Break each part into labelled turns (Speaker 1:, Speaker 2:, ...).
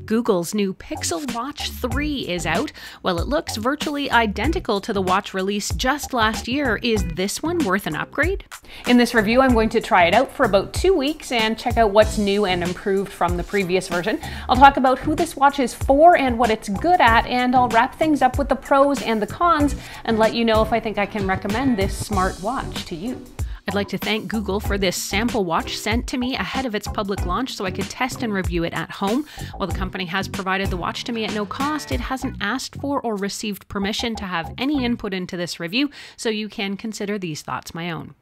Speaker 1: Google's new Pixel Watch 3 is out. While it looks virtually identical to the watch released just last year, is this one worth an upgrade? In this review, I'm going to try it out for about 2 weeks and check out what's new and improved from the previous version. I'll talk about who this watch is for and what it's good at, and I'll wrap things up with the pros and the cons and let you know if I think I can recommend this smart watch to you. I'd like to thank Google for this sample watch sent to me ahead of its public launch so I could test and review it at home. While the company has provided the watch to me at no cost, it hasn't asked for or received permission to have any input into this review, so you can consider these thoughts my own.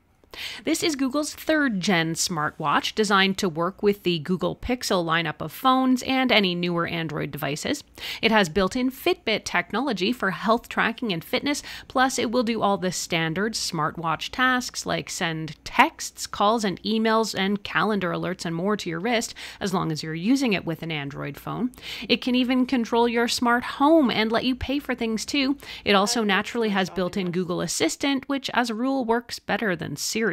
Speaker 1: This is Google's 3rd gen smartwatch, designed to work with the Google Pixel lineup of phones and any newer Android devices. It has built-in Fitbit technology for health tracking and fitness, plus it will do all the standard smartwatch tasks like send texts, calls, and emails, and calendar alerts and more to your wrist, as long as you're using it with an Android phone. It can even control your smart home and let you pay for things too. It also naturally has built-in Google Assistant, which as a rule works better than Siri.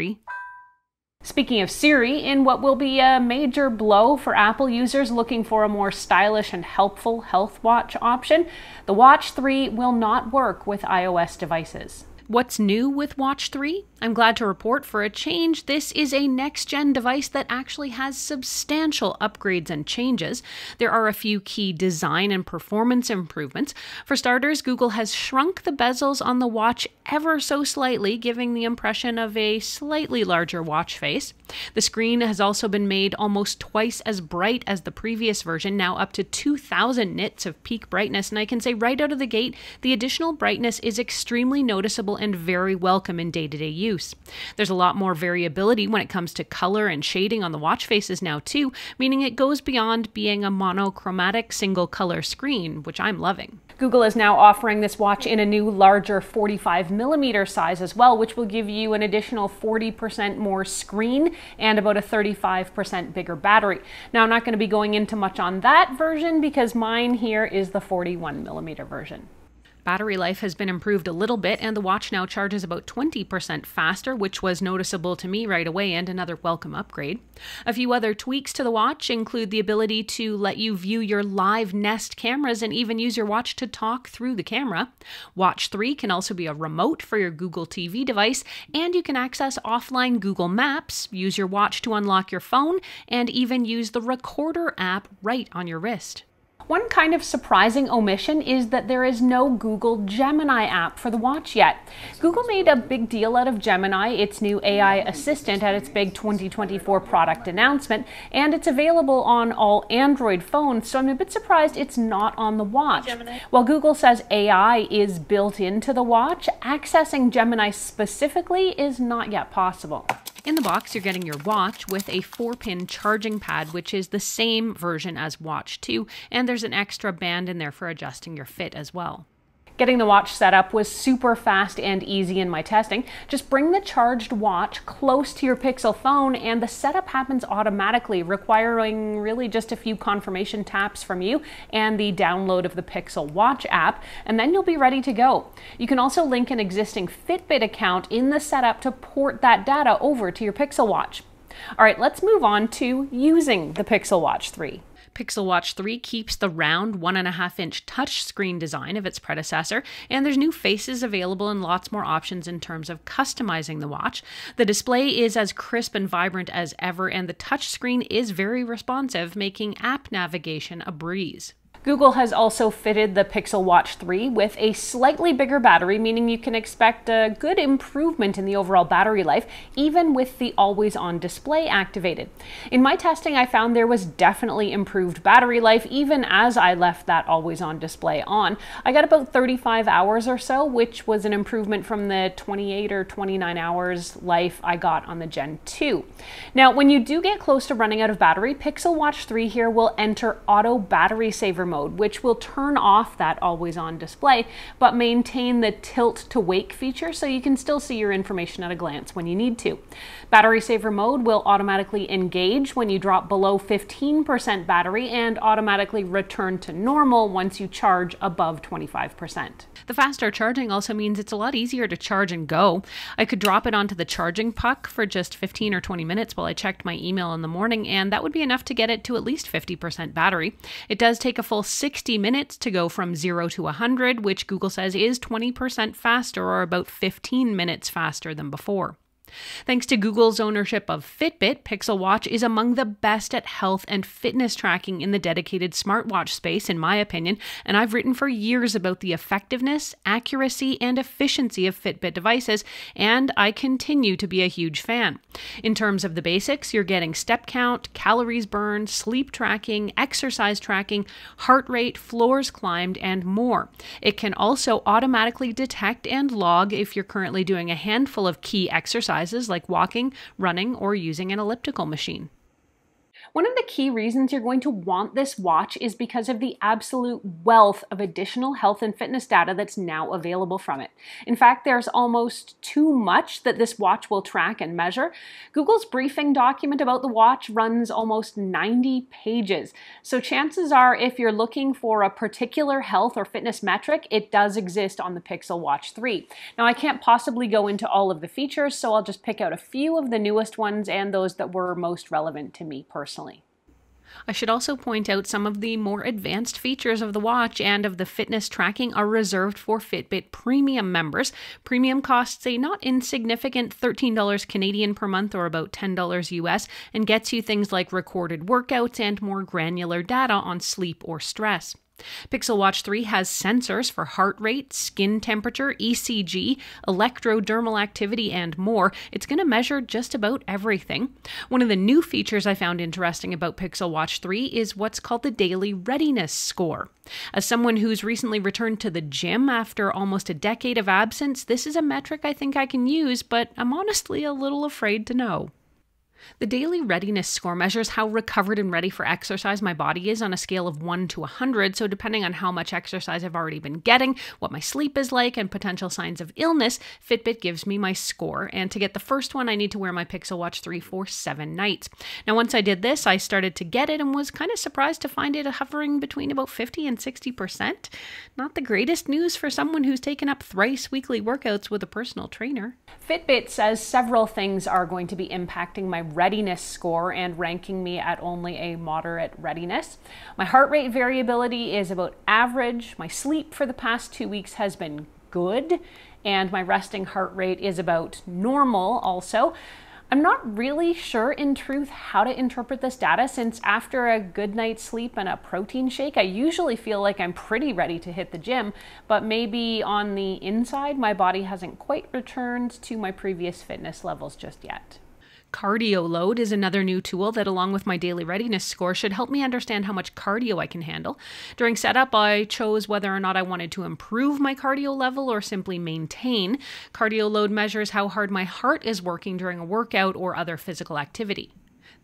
Speaker 1: Speaking of Siri, in what will be a major blow for Apple users looking for a more stylish and helpful health watch option, the Watch 3 will not work with iOS devices. What's new with Watch 3? I'm glad to report, for a change, this is a next-gen device that actually has substantial upgrades and changes. There are a few key design and performance improvements. For starters, Google has shrunk the bezels on the watch ever so slightly, giving the impression of a slightly larger watch face. The screen has also been made almost twice as bright as the previous version, now up to 2000 nits of peak brightness, and I can say right out of the gate, the additional brightness is extremely noticeable and very welcome in day-to-day use. There's a lot more variability when it comes to color and shading on the watch faces now too, meaning it goes beyond being a monochromatic single color screen, which I'm loving. Google is now offering this watch in a new larger 45mm size as well, which will give you an additional 40% more screen and about a 35% bigger battery. Now, I'm not going to be going into much on that version because mine here is the 41mm version. Battery life has been improved a little bit, and the watch now charges about 20% faster, which was noticeable to me right away and another welcome upgrade. A few other tweaks to the watch include the ability to let you view your live Nest cameras and even use your watch to talk through the camera. Watch 3 can also be a remote for your Google TV device, and you can access offline Google Maps, use your watch to unlock your phone, and even use the Recorder app right on your wrist. One kind of surprising omission is that there is no Google Gemini app for the watch yet. Google made a big deal out of Gemini, its new AI assistant, at its big 2024 product announcement, and it's available on all Android phones, so I'm a bit surprised it's not on the watch. While Google says AI is built into the watch, accessing Gemini specifically is not yet possible. In the box, you're getting your watch with a 4-pin charging pad, which is the same version as Watch 2, and there's an extra band in there for adjusting your fit as well. Getting the watch set up was super fast and easy in my testing. Just bring the charged watch close to your Pixel phone and the setup happens automatically, requiring really just a few confirmation taps from you and the download of the Pixel Watch app, and then you'll be ready to go. You can also link an existing Fitbit account in the setup to port that data over to your Pixel Watch. All right, let's move on to using the Pixel Watch 3. Pixel Watch 3 keeps the round 1.5-inch touchscreen design of its predecessor, and there's new faces available and lots more options in terms of customizing the watch. The display is as crisp and vibrant as ever, and the touchscreen is very responsive, making app navigation a breeze. Google has also fitted the Pixel Watch 3 with a slightly bigger battery, meaning you can expect a good improvement in the overall battery life, even with the always-on display activated. In my testing, I found there was definitely improved battery life, even as I left that always-on display on. I got about 35 hours or so, which was an improvement from the 28 or 29 hours life I got on the Gen 2. Now, when you do get close to running out of battery, Pixel Watch 3 here will enter auto battery saver mode, which will turn off that always-on display, but maintain the tilt to wake feature so you can still see your information at a glance when you need to. Battery saver mode will automatically engage when you drop below 15% battery and automatically return to normal once you charge above 25%. The faster charging also means it's a lot easier to charge and go. I could drop it onto the charging puck for just 15 or 20 minutes while I checked my email in the morning, and that would be enough to get it to at least 50% battery. It does take a full 60 minutes to go from 0 to 100, which Google says is 20% faster, or about 15 minutes faster than before. Thanks to Google's ownership of Fitbit, Pixel Watch is among the best at health and fitness tracking in the dedicated smartwatch space, in my opinion, and I've written for years about the effectiveness, accuracy, and efficiency of Fitbit devices, and I continue to be a huge fan. In terms of the basics, you're getting step count, calories burned, sleep tracking, exercise tracking, heart rate, floors climbed, and more. It can also automatically detect and log if you're currently doing a handful of key exercises like walking, running, or using an elliptical machine. One of the key reasons you're going to want this watch is because of the absolute wealth of additional health and fitness data that's now available from it. In fact, there's almost too much that this watch will track and measure. Google's briefing document about the watch runs almost 90 pages. So chances are, if you're looking for a particular health or fitness metric, it does exist on the Pixel Watch 3. Now, I can't possibly go into all of the features, so I'll just pick out a few of the newest ones and those that were most relevant to me personally. I should also point out some of the more advanced features of the watch and of the fitness tracking are reserved for Fitbit Premium members. Premium costs a not insignificant $13 Canadian per month, or about $10 US, and gets you things like recorded workouts and more granular data on sleep or stress. Pixel Watch 3 has sensors for heart rate, skin temperature, ECG, electrodermal activity, and more. It's going to measure just about everything. One of the new features I found interesting about Pixel Watch 3 is what's called the Daily Readiness Score. As someone who's recently returned to the gym after almost a decade of absence, this is a metric I think I can use, but I'm honestly a little afraid to know. The Daily Readiness Score measures how recovered and ready for exercise my body is on a scale of 1 to 100, so depending on how much exercise I've already been getting, what my sleep is like, and potential signs of illness, Fitbit gives me my score, and to get the first one, I need to wear my Pixel Watch 3 for 7 nights. Now, once I did this, I started to get it and was kind of surprised to find it hovering between about 50 and 60%. Not the greatest news for someone who's taken up thrice weekly workouts with a personal trainer. Fitbit says several things are going to be impacting my readiness score and ranking me at only a moderate readiness. My heart rate variability is about average. My sleep for the past 2 weeks has been good, and my resting heart rate is about normal also. I'm not really sure in truth how to interpret this data, since after a good night's sleep and a protein shake, I usually feel like I'm pretty ready to hit the gym, but maybe on the inside, my body hasn't quite returned to my previous fitness levels just yet. Cardio Load is another new tool that, along with my daily readiness score, should help me understand how much cardio I can handle. During setup, I chose whether or not I wanted to improve my cardio level or simply maintain. Cardio Load measures how hard my heart is working during a workout or other physical activity.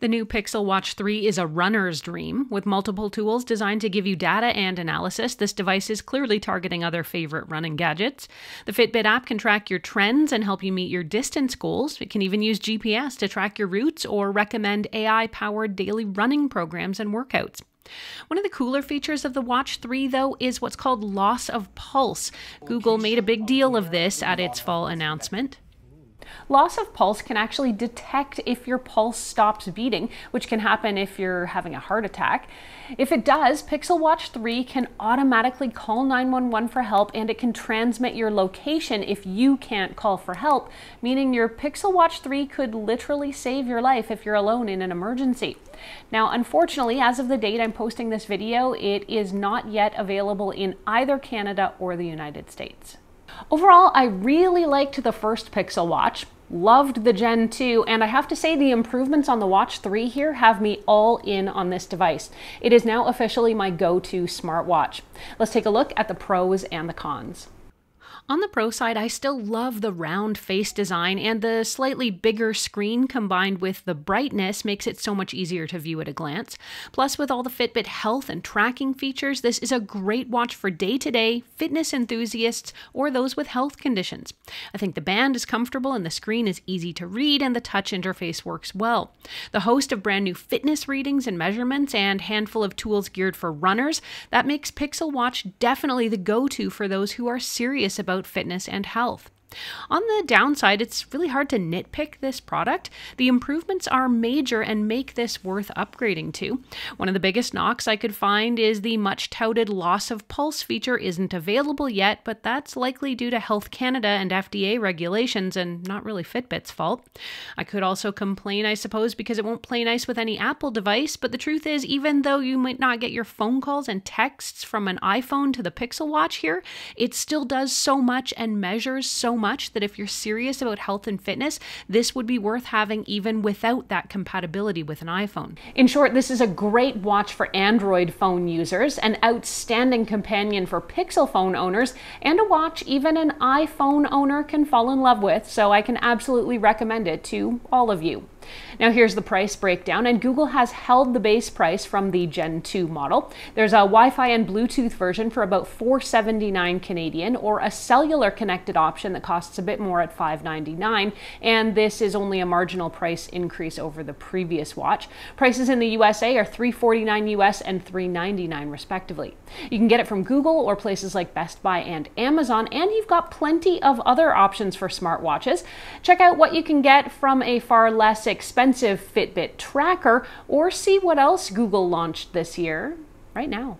Speaker 1: The new Pixel Watch 3 is a runner's dream. With multiple tools designed to give you data and analysis, this device is clearly targeting other favorite running gadgets. The Fitbit app can track your trends and help you meet your distance goals. It can even use GPS to track your routes or recommend AI-powered daily running programs and workouts. One of the cooler features of the Watch 3, though, is what's called loss of pulse. Google made a big deal of this at its fall announcement. Loss of pulse can actually detect if your pulse stops beating, which can happen if you're having a heart attack. If it does, Pixel Watch 3 can automatically call 911 for help, and it can transmit your location if you can't call for help, meaning your Pixel Watch 3 could literally save your life if you're alone in an emergency. Now, unfortunately, as of the date I'm posting this video, it is not yet available in either Canada or the United States. Overall, I really liked the first Pixel Watch, loved the Gen 2, and I have to say the improvements on the Watch 3 here have me all in on this device. It is now officially my go-to smartwatch. Let's take a look at the pros and the cons. On the Pro side, I still love the round face design, and the slightly bigger screen combined with the brightness makes it so much easier to view at a glance. Plus, with all the Fitbit health and tracking features, this is a great watch for day-to-day fitness enthusiasts or those with health conditions. I think the band is comfortable and the screen is easy to read and the touch interface works well. The host of brand new fitness readings and measurements and handful of tools geared for runners, that makes Pixel Watch definitely the go-to for those who are serious about fitness and health. On the downside, it's really hard to nitpick this product. The improvements are major and make this worth upgrading to. One of the biggest knocks I could find is the much touted loss of pulse feature isn't available yet, but that's likely due to Health Canada and FDA regulations and not really Fitbit's fault. I could also complain, I suppose, because it won't play nice with any Apple device, but the truth is, even though you might not get your phone calls and texts from an iPhone to the Pixel Watch here, it still does so much and measures so much that if you're serious about health and fitness, this would be worth having even without that compatibility with an iPhone. In short, this is a great watch for Android phone users, an outstanding companion for Pixel phone owners, and a watch even an iPhone owner can fall in love with, so I can absolutely recommend it to all of you. Now here's the price breakdown, and Google has held the base price from the Gen 2 model. There's a Wi-Fi and Bluetooth version for about $479 Canadian, or a cellular connected option that costs a bit more at $599, and this is only a marginal price increase over the previous watch. Prices in the USA are $349 US and $399 respectively. You can get it from Google or places like Best Buy and Amazon, and you've got plenty of other options for smartwatches. Check out what you can get from a far less expensive Fitbit tracker, or see what else Google launched this year right now.